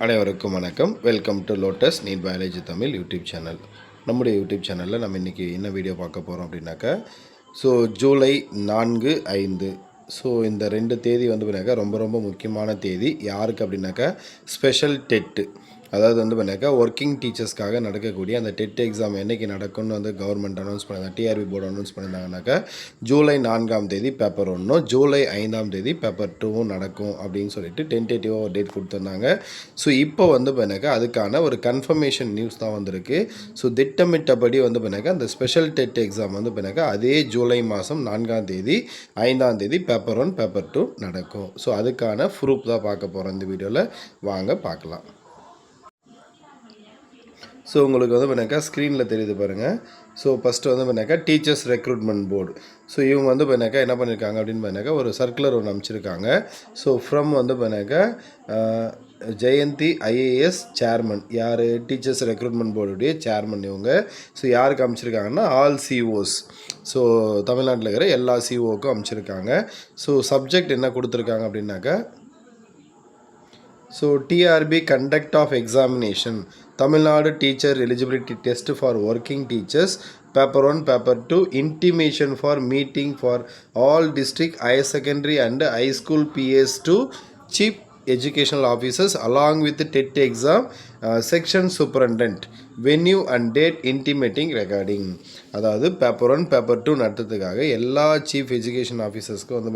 அனைவருக்கும் வணக்கம். Welcome to Lotus NEET biology Tamil YouTube channel. நம்முடைய யூடியூப் சேனலில் நம்ம இன்றைக்கி என்ன வீடியோ பார்க்க போகிறோம் அப்படின்னாக்கா, ஜூலை 4, 5 இந்த 2 தேதி வந்து ரொம்ப ரொம்ப முக்கியமான தேதி. யாருக்கு அப்படின்னாக்கா ஸ்பெஷல் டெட்டு, அதாவது வந்து ஒர்க்கிங் டீச்சர்ஸ்க்காக நடக்கக்கூடிய அந்த டெட் எக்ஸாம் என்றைக்கு நடக்கும்னு வந்து கவர்மெண்ட் அனௌன்ஸ் பண்ணியிருந்தாங்க. டிஆர்பி போர்டு அனௌன்ஸ் பண்ணியிருந்தாங்கனாக்கா ஜூலை 4ஆம் தேதி பேப்பர் 1, ஜூலை 5ஆம் தேதி பேப்பர் 2 நடக்கும் அப்படின்னு சொல்லிட்டு டென்டேட்டிவாக ஒரு டேட் கொடுத்துருந்தாங்க. இப்போ வந்து அதுக்கான ஒரு கன்ஃபர்மேஷன் நியூஸ் தான் வந்திருக்கு. திட்டமிட்டபடி வந்து அந்த ஸ்பெஷல் டெட் எக்ஸாம் வந்து அதே ஜூலை மாதம் 4ஆம் தேதி 5ஆம் தேதி பேப்பர் 1 பேப்பர் 2 நடக்கும். அதுக்கான ப்ரூஃப் தான் பார்க்க போகிறோம் இந்த வீடியோவில். வாங்க பார்க்கலாம். உங்களுக்கு வந்து ஸ்க்ரீனில் தெரியுது பாருங்கள். ஃபஸ்ட்டு வந்து டீச்சர்ஸ் ரெக்ரூட்மெண்ட் போர்டு. இவங்க வந்து என்ன பண்ணியிருக்காங்க அப்படின்னு ஒரு சர்க்குலர் ஒன்று அமைச்சிருக்காங்க. ஃப்ரம் வந்து ஜெயந்தி ஐஏஎஸ் சேர்மன், யார் டீச்சர்ஸ் ரெக்ரூட்மெண்ட் போர்டுடைய சேர்மன் இவங்க. யாருக்கு அமைச்சிருக்காங்கன்னா ஆல் சிஓஸ். தமிழ்நாட்டில் இருக்கிற எல்லா சிஓவுக்கும் அமைச்சிருக்காங்க. சப்ஜெக்ட் என்ன கொடுத்துருக்காங்க அப்படின்னாக்கா, TRB conduct of examination, Tamil Nadu teacher eligibility test for working teachers, paper 1 paper 2, intimation for meeting for all district higher secondary and high school PS to chief educational officers along with the TET exam, section superintendent, venue and date intimating regarding. அதாவது paper 1 paper 2 நடத்துறதுக்காக எல்லா chief education ஆஃபீஸர்ஸ்க்கும் வந்து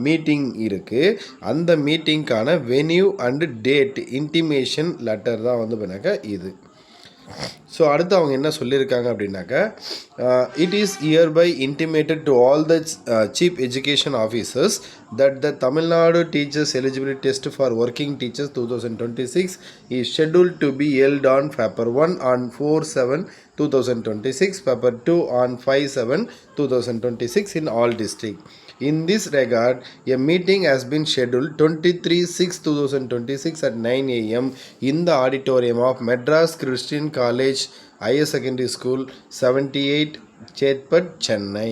meeting இருக்குது. அந்த மீட்டிங்க்கான venue and date intimation letter தான் வந்து இது. அடுத்து அவங்க என்ன சொல்லியிருக்காங்க அப்படின்னாக்கா, it is hereby intimated to all the chief education officers that the Tamil Nadu Teachers Eligibility Test for Working Teachers 2026 is scheduled to be held on paper 1 on 4/7/2026, paper 2 on 5/7/2026 in all districts. In this regard, a meeting has been scheduled 23/6/2026 at 9 a.m. in the auditorium of Madras Christian College Higher Secondary School 78 Chetpet Chennai.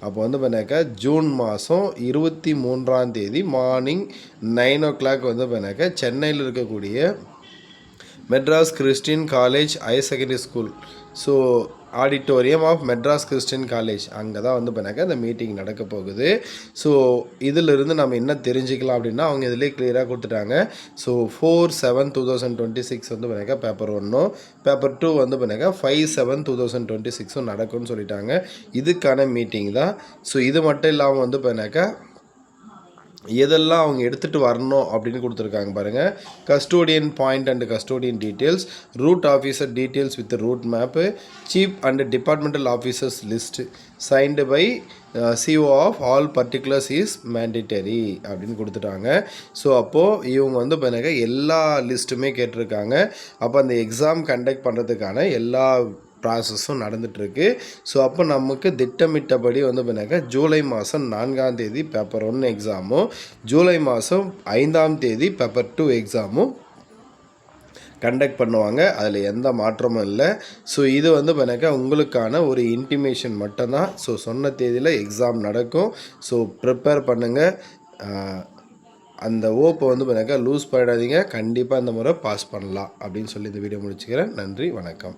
அப்போ வந்து June மாதம் 23ஆம் தேதி morning 9 o'clock வந்து சென்னையில் இருக்கக்கூடிய Madras Christian college higher secondary school auditorium of Madras Christian college, அங்கே தான் வந்து அந்த மீட்டிங் நடக்க போகுது. இதிலிருந்து நம்ம என்ன தெரிஞ்சுக்கலாம் அப்படின்னா, அவங்க இதிலே கிளியராக கொடுத்துட்டாங்க. 4/7/2026 வந்து பேப்பர் 1, பேப்பர் 2 வந்து 5/7/2026 நடக்கும்னு சொல்லிட்டாங்க. இதுக்கான மீட்டிங் தான். இது மட்டும் இல்லாமல் வந்து எதெல்லாம் அவங்க எடுத்துகிட்டு வரணும் அப்படின்னு கொடுத்துருக்காங்க பாருங்கள். Custodian point and custodian details, route officer details with route map, chief and departmental officers list signed by CO of all particulars is mandatory அப்படின்னு கொடுத்துட்டாங்க. அப்போது இவங்க வந்து எல்லா லிஸ்ட்டுமே கேட்டிருக்காங்க. அப்போ அந்த எக்ஸாம் கண்டக்ட் பண்ணுறதுக்கான எல்லா ப்ராசஸும் நடந்துகிட்ருக்கு. அப்போ நமக்கு திட்டமிட்டபடி வந்து ஜூலை மாதம் 4ஆம் தேதி பேப்பர் 1 எக்ஸாமும், ஜூலை மாதம் 5ஆம் தேதி பேப்பர் 2 எக்ஸாமும் கண்டக்ட் பண்ணுவாங்க. அதில் எந்த மாற்றமும் இல்லை. இது வந்து உங்களுக்கான ஒரு இன்டிமேஷன் மட்டும்தான். சொன்ன தேதியில் எக்ஸாம் நடக்கும். ப்ரிப்பேர் பண்ணுங்கள். அந்த ஓப்பை வந்து லூஸ் பண்ணிடாதீங்க. கண்டிப்பாக இந்த முறை பாஸ் பண்ணலாம் அப்படின்னு சொல்லி இந்த வீடியோ முடிச்சுக்கிறேன். நன்றி, வணக்கம்.